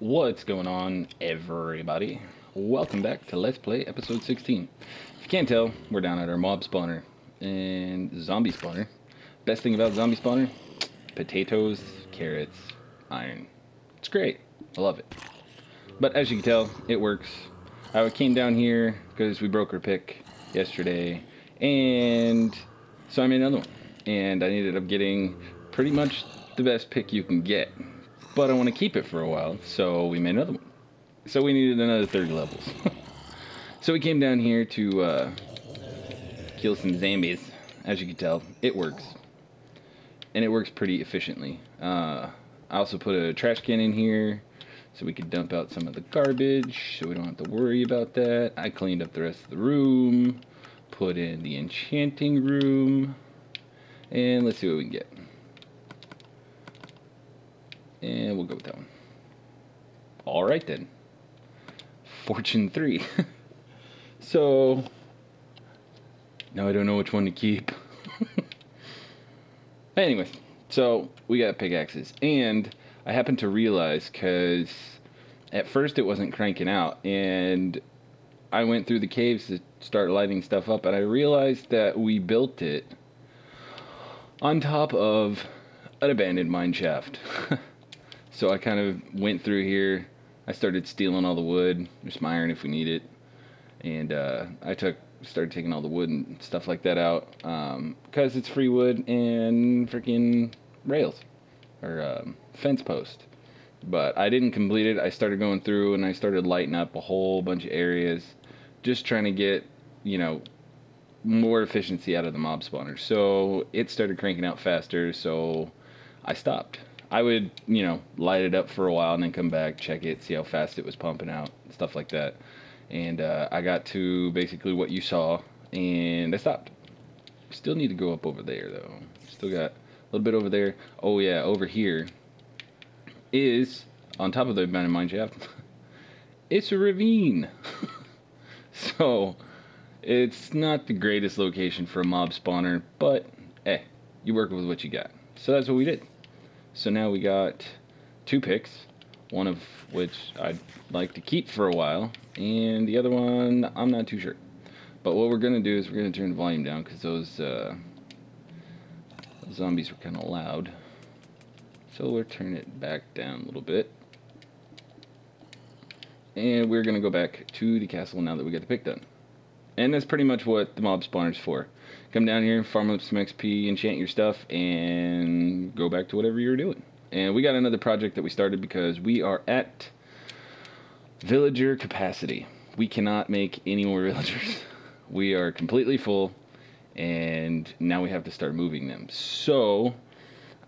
What's going on, everybody? Welcome back to Let's Play episode 16. If you can't tell, we're down at our mob spawner and zombie spawner. Best thing about zombie spawner, potatoes, carrots, iron. It's great. I love it. But as you can tell, it works. I came down here because we broke our pick yesterday, and so I made another one. And I ended up getting pretty much the best pick you can get. But I want to keep it for a while, so we made another one. So we needed another 30 levels. So we came down here to kill some zombies. As you can tell, it works. And it works pretty efficiently. I also put a trash can in here so we could dump out some of the garbage, so we don't have to worry about that. I cleaned up the rest of the room, put in the enchanting room, and let's see what we can get. And we'll go with that one. Alright then. Fortune 3. So, now I don't know which one to keep. Anyways, so we got pickaxes. And I happened to realize, because at first it wasn't cranking out. And I went through the caves to start lighting stuff up. And I realized that we built it on top of an abandoned mine shaft. So I kind of went through here. I started stealing all the wood. There's some iron if we need it. And I started taking all the wood and stuff like that out. Because it's free wood and freaking rails. Or fence post. But I didn't complete it. I started going through and I started lighting up a whole bunch of areas. Just trying to get, you know, more efficiency out of the mob spawner. So it started cranking out faster. So I stopped. I would, you know, light it up for a while and then come back, check it, see how fast it was pumping out, stuff like that. And I got to basically what you saw, and I stopped. Still need to go up over there, though. Still got a little bit over there. Oh, yeah, over here is, on top of the abandoned mine shaft, it's a ravine. So, it's not the greatest location for a mob spawner, but, hey, you work with what you got. So that's what we did. So now we got 2 picks, one of which I'd like to keep for a while, and the other one I'm not too sure. But what we're going to do is we're going to turn the volume down because those zombies were kind of loud. So we'll turn it back down a little bit. And we're going to go back to the castle now that we got the pick done. And that's pretty much what the mob spawner's for. Come down here, farm up some XP, enchant your stuff, and go back to whatever you're doing. And we got another project that we started because we are at villager capacity. We cannot make any more villagers. We are completely full, and now we have to start moving them. So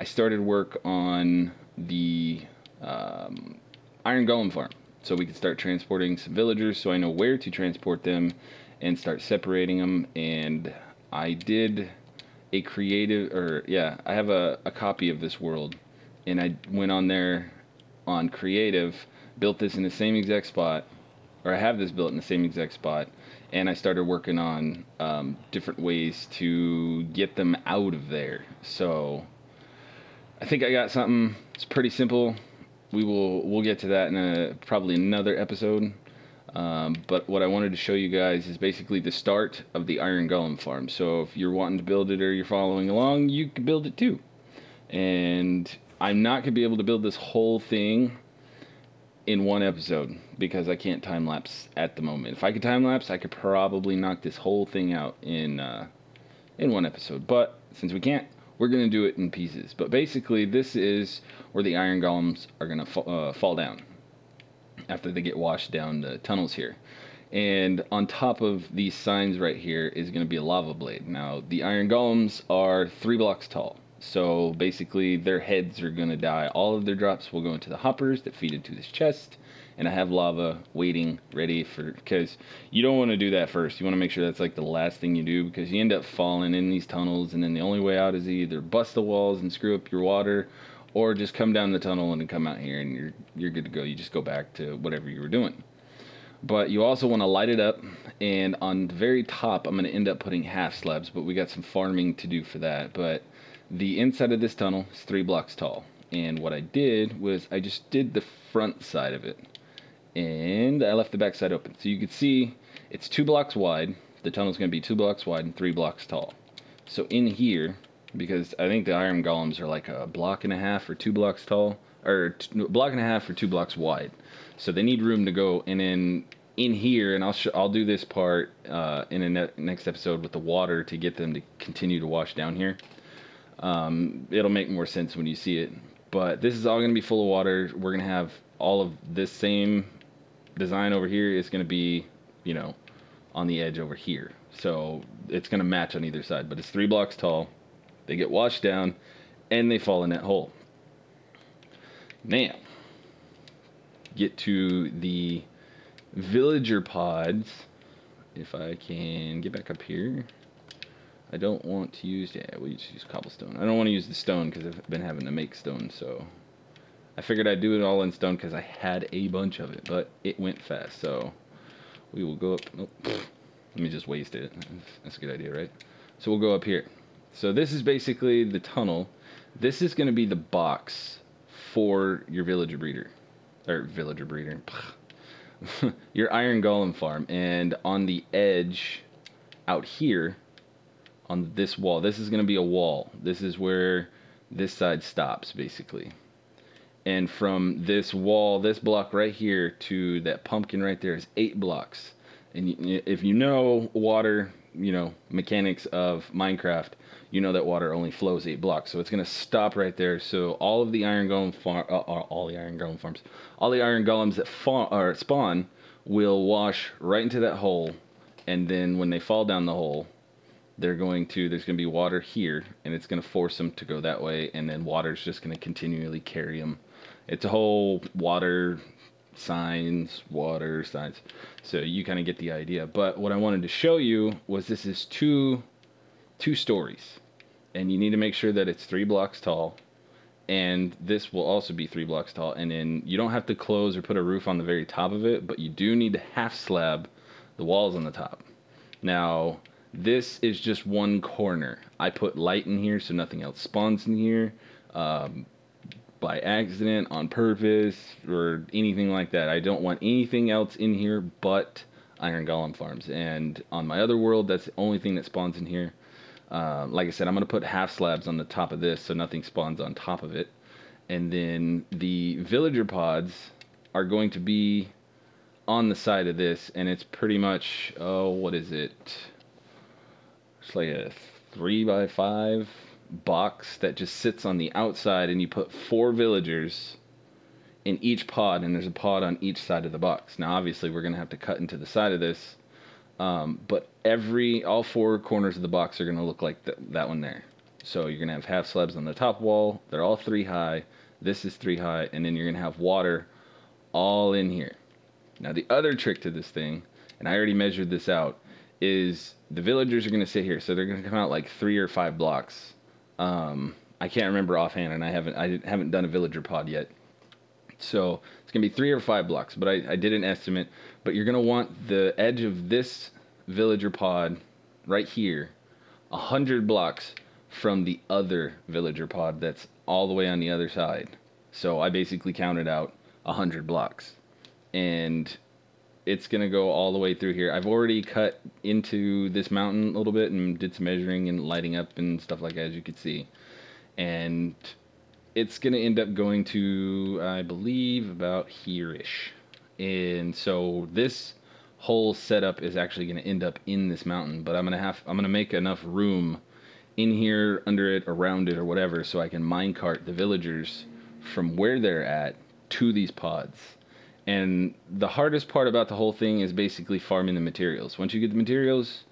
I started work on the Iron Golem farm, so we can start transporting some villagers, so I know where to transport them and start separating them. And I did a creative, I have a copy of this world, and I went on there on creative, built this in the same exact spot, or I have this built in the same exact spot, and I started working on different ways to get them out of there. So I think I got something. It's pretty simple. We'll get to that in probably another episode. But what I wanted to show you guys is basically the start of the Iron Golem farm. So if you're wanting to build it or you're following along, you can build it too. And I'm not going to be able to build this whole thing in one episode because I can't time-lapse at the moment. If I could time-lapse, I could probably knock this whole thing out in one episode. But since we can't, we're going to do it in pieces. But basically, this is where the Iron Golems are going to fall down after they get washed down the tunnels here. And on top of these signs right here is going to be a lava blade. Now, the Iron Golems are 3 blocks tall. So basically, their heads are going to die. All of their drops will go into the hoppers that feed into this chest. And I have lava waiting, ready for, because you don't want to do that first. You want to make sure that's like the last thing you do, because you end up falling in these tunnels, and then the only way out is either bust the walls and screw up your water, or just come down the tunnel and then come out here and you're good to go. You just go back to whatever you were doing. But you also want to light it up, and on the very top I'm going to end up putting half slabs, but we got some farming to do for that. But the inside of this tunnel is 3 blocks tall, And what I did was I just did the front side of it. And I left the back side open. So you can see it's 2 blocks wide. The tunnel's going to be 2 blocks wide and 3 blocks tall. So in here, because I think the iron golems are like a block and a half or 2 blocks tall, or a block and a half or 2 blocks wide. So they need room to go. And then in here, and I'll do this part in a next episode with the water to get them to continue to wash down here. It'll make more sense when you see it. But this is all going to be full of water. We're going to have all of this same design over here is going to be, you know, on the edge over here. So it's going to match on either side. But it's 3 blocks tall. They get washed down, and they fall in that hole. Now, get to the villager pods. If I can get back up here. I don't want to use, yeah, we just use cobblestone. I don't want to use the stone because I've been having to make stone, so I figured I'd do it all in stone because I had a bunch of it, but it went fast, so we will go up. Oh, let me just waste it. That's a good idea, right? So we'll go up here. So this is basically the tunnel. This is going to be the box for your villager breeder, your iron golem farm. And on the edge out here on this wall, this is going to be a wall. This is where this side stops basically. And from this wall, this block right here to that pumpkin right there is 8 blocks. And if you know water, you know, mechanics of Minecraft, you know that water only flows 8 blocks. So it's going to stop right there. So all of the iron golem all the iron golems that spawn will wash right into that hole. And then when they fall down the hole, there's going to be water here, and it's going to force them to go that way, and then water's just going to continually carry them. It's a whole water signs. So you kind of get the idea. But what I wanted to show you was this is two stories, and you need to make sure that it's 3 blocks tall, and this will also be 3 blocks tall. And then you don't have to close or put a roof on the very top of it, but you do need to half slab the walls on the top. Now, this is just one corner. I put light in here so nothing else spawns in here by accident, on purpose, or anything like that. I don't want anything else in here but iron golem farms. And on my other world, that's the only thing that spawns in here. Like I said, I'm going to put half slabs on the top of this so nothing spawns on top of it. And then the villager pods are going to be on the side of this, and it's pretty much, oh, what is it? It's like a 3x5 box that just sits on the outside, and you put 4 villagers in each pod, and there's a pod on each side of the box. Now obviously we're going to have to cut into the side of this, but all 4 corners of the box are going to look like that one there. So you're going to have half slabs on the top wall. They're all 3 high. This is 3 high, and then you're going to have water all in here. Now the other trick to this thing, and I already measured this out, is the villagers are going to sit here. So they're going to come out like 3 or 5 blocks. I can't remember offhand, and I haven't done a villager pod yet. So it's going to be 3 or 5 blocks, but I did an estimate. But you're going to want the edge of this villager pod right here 100 blocks from the other villager pod that's all the way on the other side. So I basically counted out 100 blocks. And it's going to go all the way through here. I've already cut into this mountain a little bit and did some measuring and lighting up and stuff like that, as you can see. And it's going to end up going to, I believe, about here-ish. And so this whole setup is actually going to end up in this mountain, but I'm going to make enough room in here, under it, around it, or whatever, so I can minecart the villagers from where they're at to these pods. And the hardest part about the whole thing is basically farming the materials. Once you get the materials,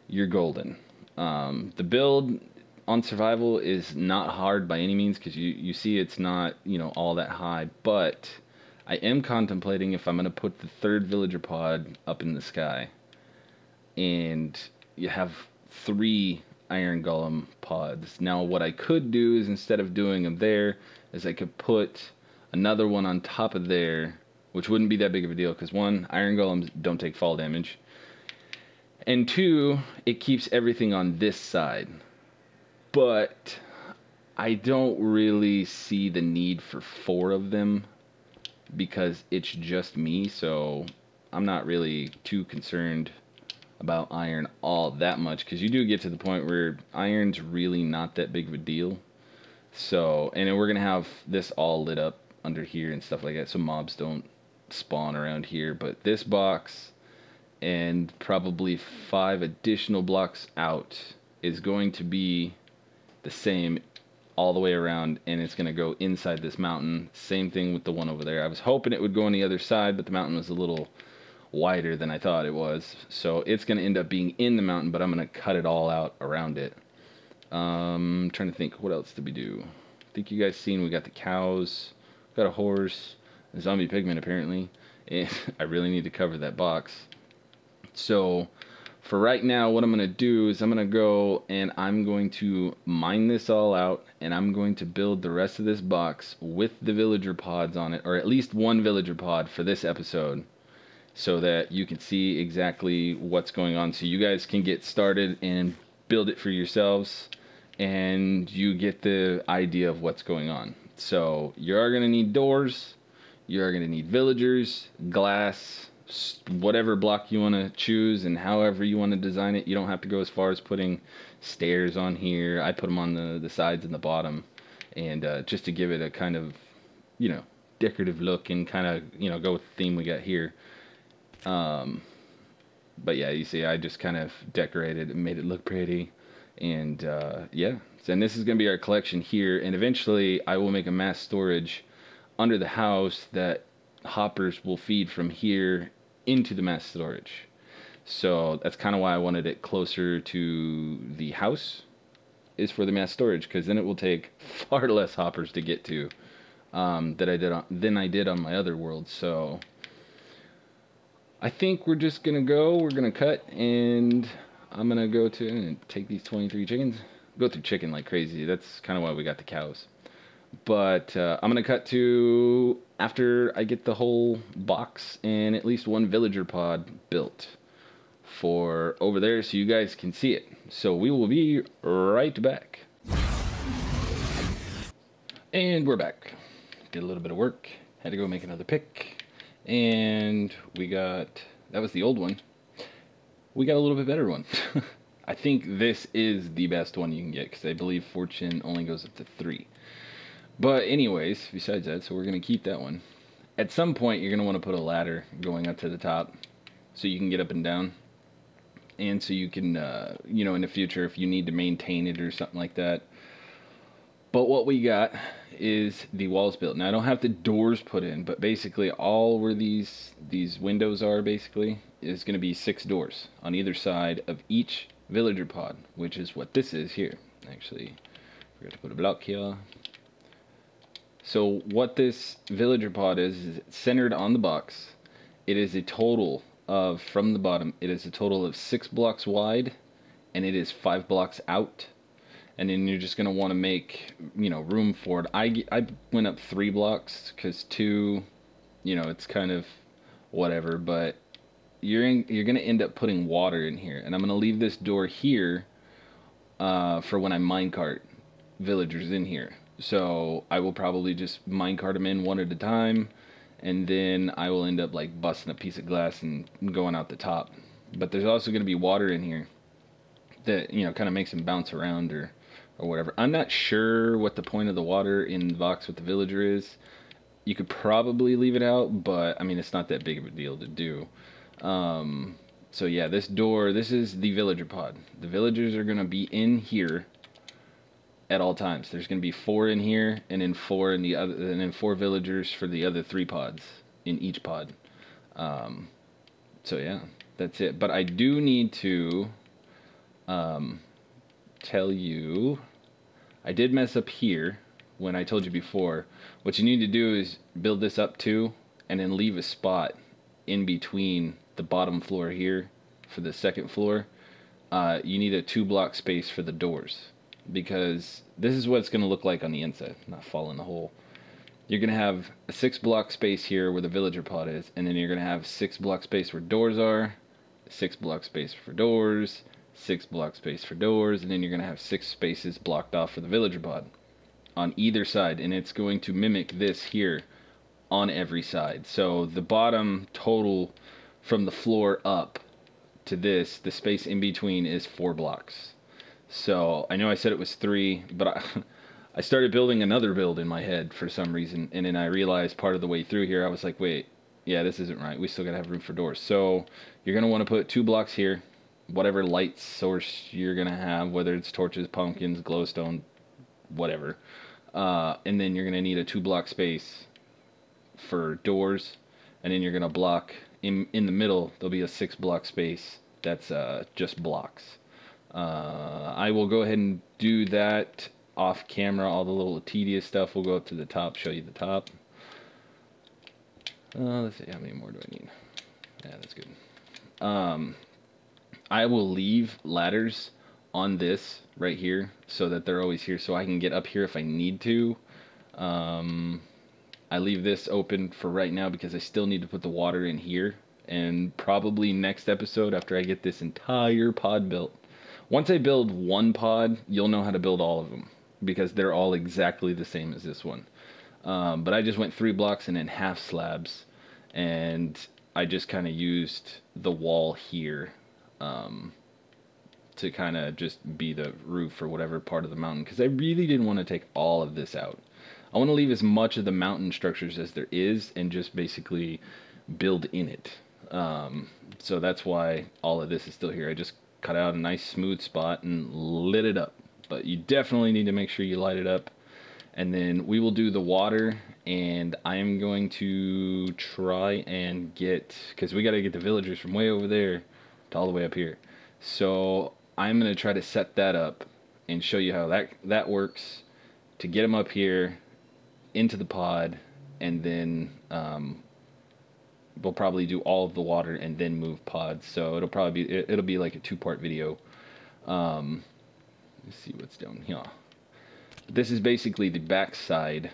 you're golden. The build on survival is not hard by any means, because you see it's not, all that high. But I am contemplating if I'm going to put the 3rd villager pod up in the sky. And you have 3 iron golem pods. Now what I could do is, instead of doing them there, is I could put another one on top of there, which wouldn't be that big of a deal, because 1, iron golems don't take fall damage, and 2, it keeps everything on this side. But I don't really see the need for 4 of them because it's just me, so I'm not really too concerned about iron all that much, because you do get to the point where iron's really not that big of a deal. So, and then we're gonna have this all lit up under here and stuff like that, so mobs don't spawn around here. But this box and probably 5 additional blocks out is going to be the same all the way around, and it's going to go inside this mountain. Same thing with the one over there. I was hoping it would go on the other side, but the mountain was a little wider than I thought it was, so it's going to end up being in the mountain, but I'm going to cut it all out around it. Trying to think, what else did we do? I think you guys seen we got the cows, got a horse, a zombie pigman apparently, and I really need to cover that box. So for right now, what I'm going to do is I'm going to go and I'm going to mine this all out, and I'm going to build the rest of this box with the villager pods on it, or at least one villager pod for this episode, so that you can see exactly what's going on, so you guys can get started and build it for yourselves, and you get the idea of what's going on. So you are going to need doors, you are going to need villagers, glass, whatever block you want to choose, and however you want to design it. You don't have to go as far as putting stairs on here. I put them on the sides and the bottom, and just to give it a kind of, you know, decorative look, and kind of, you know, go with the theme we got here. But yeah, you see, I just kind of decorated and made it look pretty, and yeah. So, and this is going to be our collection here, and eventually I will make a mass storage under the house that hoppers will feed from here into the mass storage. So that's kind of why I wanted it closer to the house, is for the mass storage, because then it will take far less hoppers to get to than I did on my other world. So I think we're just gonna we're gonna cut, and I'm gonna go to and take these 23 chickens, go through chicken like crazy. That's kind of why we got the cows. But I'm gonna cut to after I get the whole box and at least one villager pod built for over there, so you guys can see it. So we will be right back. And we're back. Did a little bit of work, had to go make another pick, and we got, that was the old one, we got a little bit better one. I think this is the best one you can get, because I believe fortune only goes up to 3. But anyways, besides that, so we're going to keep that one. At some point, you're going to want to put a ladder going up to the top, so you can get up and down. And so you can, you know, in the future, if you need to maintain it or something like that. But what we got is the walls built. Now, I don't have the doors put in, but basically all where these windows are, basically, is going to be 6 doors on either side of each villager pod, which is what this is here. Actually, forgot to put a block here. So what this villager pod is centered on the box. It is a total of, from the bottom, it is a total of 6 blocks wide, and it is 5 blocks out. And then you're just going to want to make, you know, room for it. I went up 3 blocks, because 2, you know, it's kind of whatever, but you're going to end up putting water in here. And I'm going to leave this door here for when I minecart villagers in here. So I will probably just minecart them in one at a time, and then I will end up like busting a piece of glass and going out the top. But there's also going to be water in here that, you know, kind of makes them bounce around or whatever. I'm not sure what the point of the water in the box with the villager is. You could probably leave it out, but I mean, it's not that big of a deal to do. So yeah, this door, this is the villager pod. The villagers are going to be in here at all times. There's going to be 4 in here, and then 4 in the other, and then 4 villagers for the other 3 pods in each pod. So yeah, that's it. But I do need to tell you, I did mess up here when I told you before. What you need to do is build this up too, and then leave a spot in between the bottom floor here for the second floor. You need a 2-block space for the doors, because this is what it's going to look like on the inside. Not fall in the hole. You're going to have a 6-block space here where the villager pod is, and then you're going to have 6-block space where doors are, 6-block space for doors, 6-block space for doors, and then you're going to have 6 spaces blocked off for the villager pod. on either side, and it's going to mimic this here on every side. So the bottom total from the floor up to this, the space in between is 4 blocks. So I know I said it was 3, but I started building another build in my head for some reason, and then I realized part of the way through here, I was like, wait, yeah, this isn't right. We still gotta have room for doors. So you're gonna want to put 2 blocks here, whatever light source you're gonna have, whether it's torches, pumpkins, glowstone, whatever. And then you're gonna need a 2 block space for doors, and then you're gonna block in the middle. There'll be a 6 block space that's just blocks. I will go ahead and do that off camera. All the little tedious stuff will go up to the top, show you the top. Let's see, how many more do I need? Yeah, that's good. I will leave ladders on this right here so that they're always here, so I can get up here if I need to. I leave this open for right now because I still need to put the water in here, and probably next episode, after I get this entire pod built, once I build one pod, you'll know how to build all of them, because they're all exactly the same as this one. But I just went 3 blocks and then half slabs, and I just kind of used the wall here to kind of just be the roof or whatever part of the mountain, because I really didn't want to take all of this out. I want to leave as much of the mountain structures as there is and just basically build in it. So that's why all of this is still here. I just cut out a nice smooth spot and lit it up. But you definitely need to make sure you light it up. And then we will do the water, and I am going to try and get, because we got to get the villagers from way over there to all the way up here. So I'm going to try to set that up and show you how that works, to get them up here into the pod, and then we'll probably do all of the water and then move pods. So it'll be like a 2-part video. Let's see what's down here. This is basically the back side,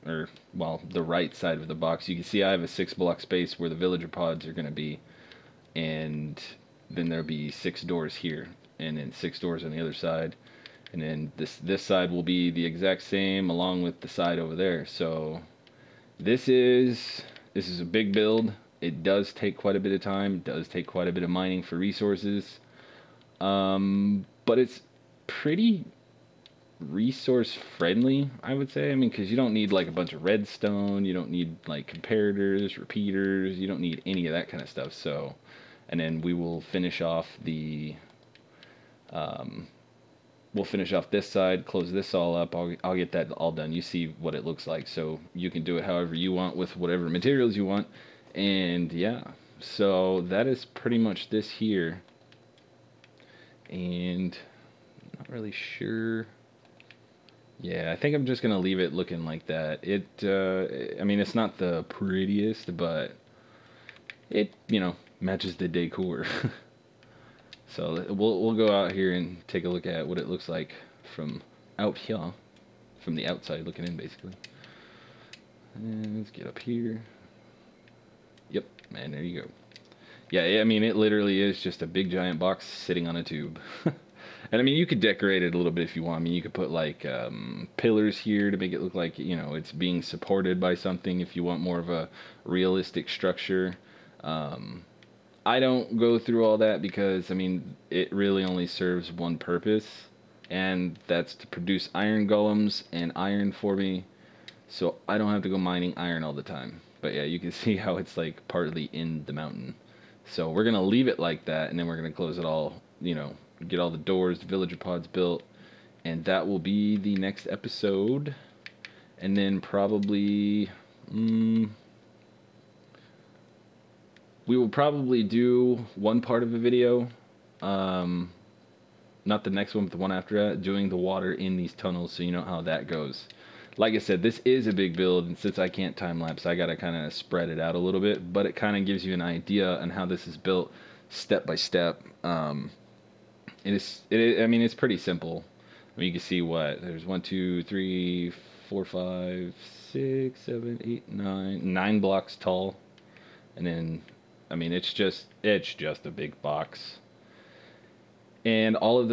or well, the right side of the box. You can see I have a 6-block space where the villager pods are going to be, and then there'll be 6 doors here, and then 6 doors on the other side, and then this side will be the exact same along with the side over there. So this is a big build. It does take quite a bit of time. It does take quite a bit of mining for resources, but it's pretty resource friendly, I would say. I mean, because you don't need like a bunch of redstone, you don't need like comparators, repeaters, you don't need any of that kind of stuff. So, and then we will finish off the we'll finish off this side, close this all up. I'll get that all done. You see what it looks like, so you can do it however you want with whatever materials you want. And yeah, so that is pretty much this here. And I'm not really sure. Yeah, I think I'm just gonna leave it looking like that. I mean, it's not the prettiest, but it, matches the decor. So we'll go out here and take a look at what it looks like from out here, from the outside looking in, basically. And let's get up here. Yep, and there you go. Yeah, I mean, it literally is just a big giant box sitting on a tube. And I mean, you could decorate it a little bit if you want. I mean, you could put like pillars here to make it look like, it's being supported by something if you want more of a realistic structure. I don't go through all that because, I mean, it really only serves one purpose, and that's to produce iron golems and iron for me, so I don't have to go mining iron all the time. But yeah, you can see how it's like partly in the mountain. So we're going to leave it like that, and then we're going to close it all, get all the doors, the villager pods built, and that will be the next episode. And then probably we will probably do one part of a video, not the next one, but the one after that, doing the water in these tunnels, so you know how that goes. Like I said, this is a big build, and since I can't time lapse, I gotta kind of spread it out a little bit, but it kind of gives you an idea on how this is built step by step. I mean, it's pretty simple. I mean, you can see there's 1, 2, 3, 4, 5, 6, 7, 8, 9 blocks tall, and then, I mean, it's just a big box. And all of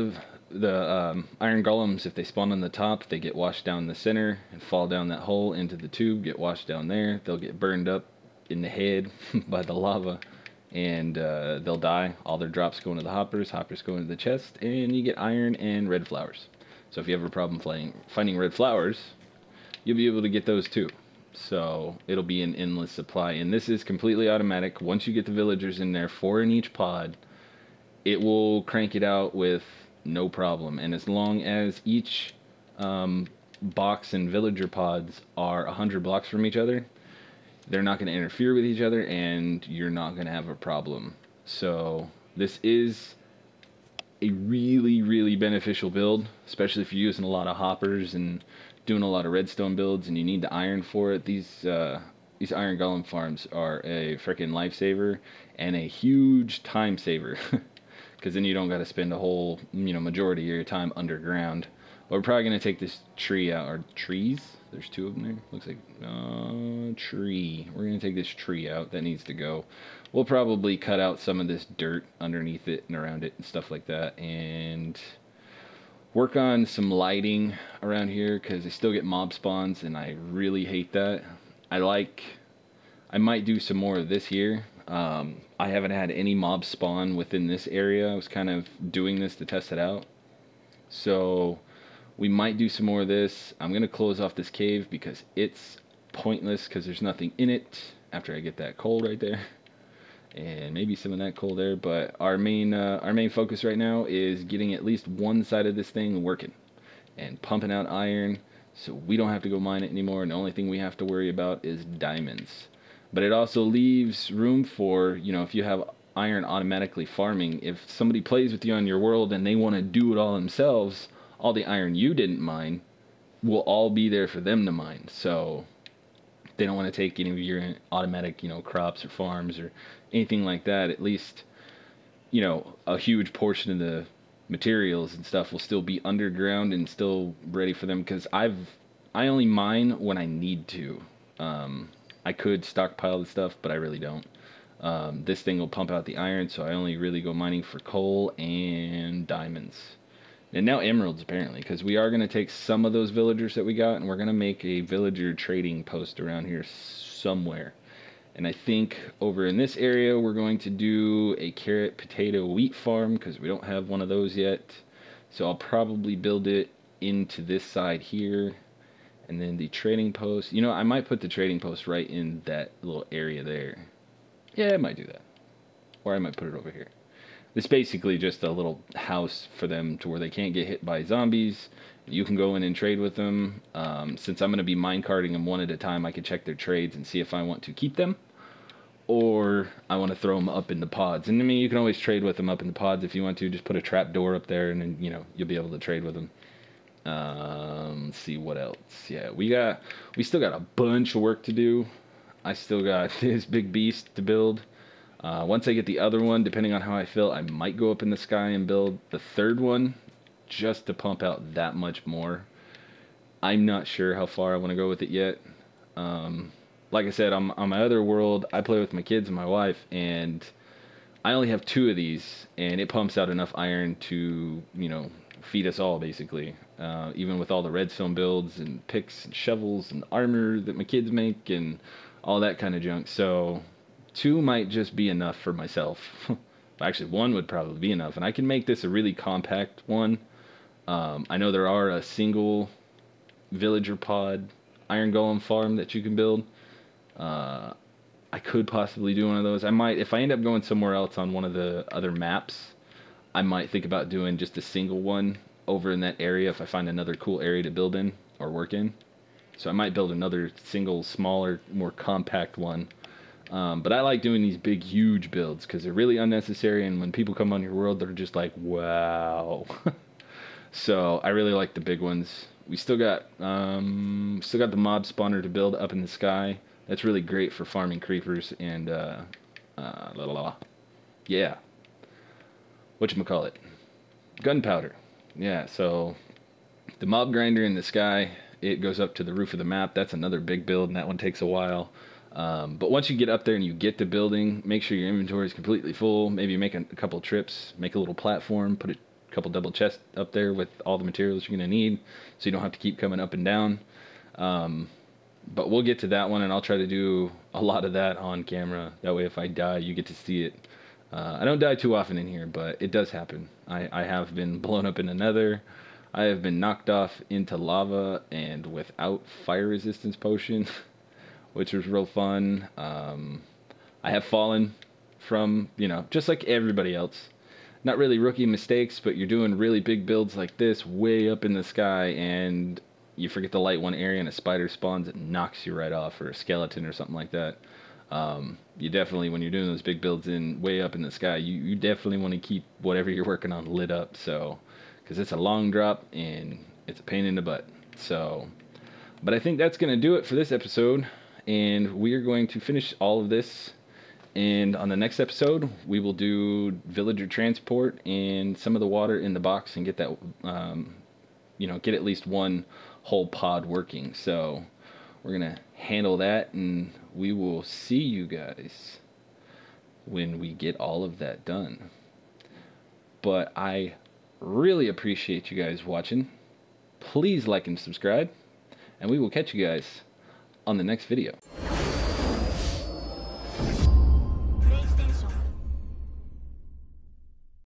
the iron golems, if they spawn on the top, they get washed down the center and fall down that hole into the tube, get washed down there. They'll get burned up in the head by the lava, and they'll die. All their drops go into the hoppers go into the chest, and you get iron and red flowers. So if you have a problem finding red flowers, you'll be able to get those too. So it'll be an endless supply, and this is completely automatic. Once you get the villagers in there, 4 in each pod, it will crank it out with no problem. And as long as each box and villager pods are 100 blocks from each other, they're not going to interfere with each other, and you're not going to have a problem. So this is a really, really beneficial build, especially if you're using a lot of hoppers and doing a lot of redstone builds and you need the iron for it. These iron golem farms are a freaking lifesaver and a huge time saver, because then you don't got to spend a whole majority of your time underground. But we're probably going to take this tree out, or trees. There's 2 of them there. Looks like tree. We're going to take this tree out. That needs to go. We'll probably cut out some of this dirt underneath it and around it and stuff like that, and work on some lighting around here, because I still get mob spawns and I really hate that. I might do some more of this here. I haven't had any mob spawn within this area. I was kind of doing this to test it out. So we might do some more of this. I'm going to close off this cave because it's pointless, because there's nothing in it after I get that coal right there. And maybe some of that coal there, but our main focus right now is getting at least one side of this thing working and pumping out iron, so we don't have to go mine it anymore, and the only thing we have to worry about is diamonds. But it also leaves room for, if you have iron automatically farming, if somebody plays with you on your world and they want to do it all themselves, all the iron you didn't mine will all be there for them to mine. So they don't want to take any of your automatic, crops or farms or anything like that. At least, a huge portion of the materials and stuff will still be underground and still ready for them, because I only mine when I need to. I could stockpile the stuff, but I really don't. This thing will pump out the iron, so I only really go mining for coal and diamonds. And now emeralds, apparently, because we are going to take some of those villagers that we got, and we're going to make a villager trading post around here somewhere. And I think over in this area, we're going to do a carrot, potato, wheat farm, because we don't have one of those yet. So I'll probably build it into this side here. And then the trading post, I might put the trading post right in that little area there. Yeah, I might do that. Or I might put it over here. It's basically just a little house for them to where they can't get hit by zombies. You can go in and trade with them. Since I'm going to be minecarting them one at a time, I can check their trades and see if I want to keep them or I want to throw them up in the pods. And I mean, you can always trade with them up in the pods if you want to. Just put a trap door up there, and then you'll be able to trade with them. Let's see what else. Yeah, we still got a bunch of work to do. I still got this big beast to build. Once I get the other one, depending on how I feel, I might go up in the sky and build the third one just to pump out that much more. I'm not sure how far I want to go with it yet. Like I said, on my other world, I play with my kids and my wife, and I only have 2 of these, and it pumps out enough iron to, feed us all, basically. Even with all the redstone builds and picks and shovels and armor that my kids make and all that kind of junk. So 2 might just be enough for myself. Actually, 1 would probably be enough, and I can make this a really compact one. I know there are a single villager pod iron golem farm that you can build. I could possibly do one of those. I might, if I end up going somewhere else on one of the other maps, I might think about doing just a single one over in that area if I find another cool area to build in or work in. So I might build another single, smaller, more compact one. But I like doing these big, huge builds because they're really unnecessary, and when people come on your world, they're just like, wow. So I really like the big ones. We still got the mob spawner to build up in the sky. That's really great for farming creepers and yeah. Whatchamacallit? Gunpowder. Yeah, so the mob grinder in the sky, it goes up to the roof of the map. That's another big build, and that one takes a while. But once you get up there and you get to building, make sure your inventory is completely full. Maybe make a couple trips, make a little platform, put a a couple double chests up there with all the materials you're going to need, so you don't have to keep coming up and down. But we'll get to that one, and I'll try to do a lot of that on camera. That way if I die, you get to see it. I don't die too often in here, but it does happen. I have been blown up in the nether. I have been knocked off into lava and without fire resistance potion, which was real fun. I have fallen from, just like everybody else. Not really rookie mistakes, but you're doing really big builds like this way up in the sky, and you forget to light one area and a spider spawns, it knocks you right off, or a skeleton or something like that. You definitely, when you're doing those big builds way up in the sky, you definitely want to keep whatever you're working on lit up, so, because it's a long drop and it's a pain in the butt. So, but I think that's going to do it for this episode, and we are going to finish all of this, and on the next episode we will do villager transport and some of the water in the box and get that, get at least one whole pod working. So we're gonna handle that, and we will see you guys when we get all of that done. But I really appreciate you guys watching. Please like and subscribe, and we will catch you guys on the next video.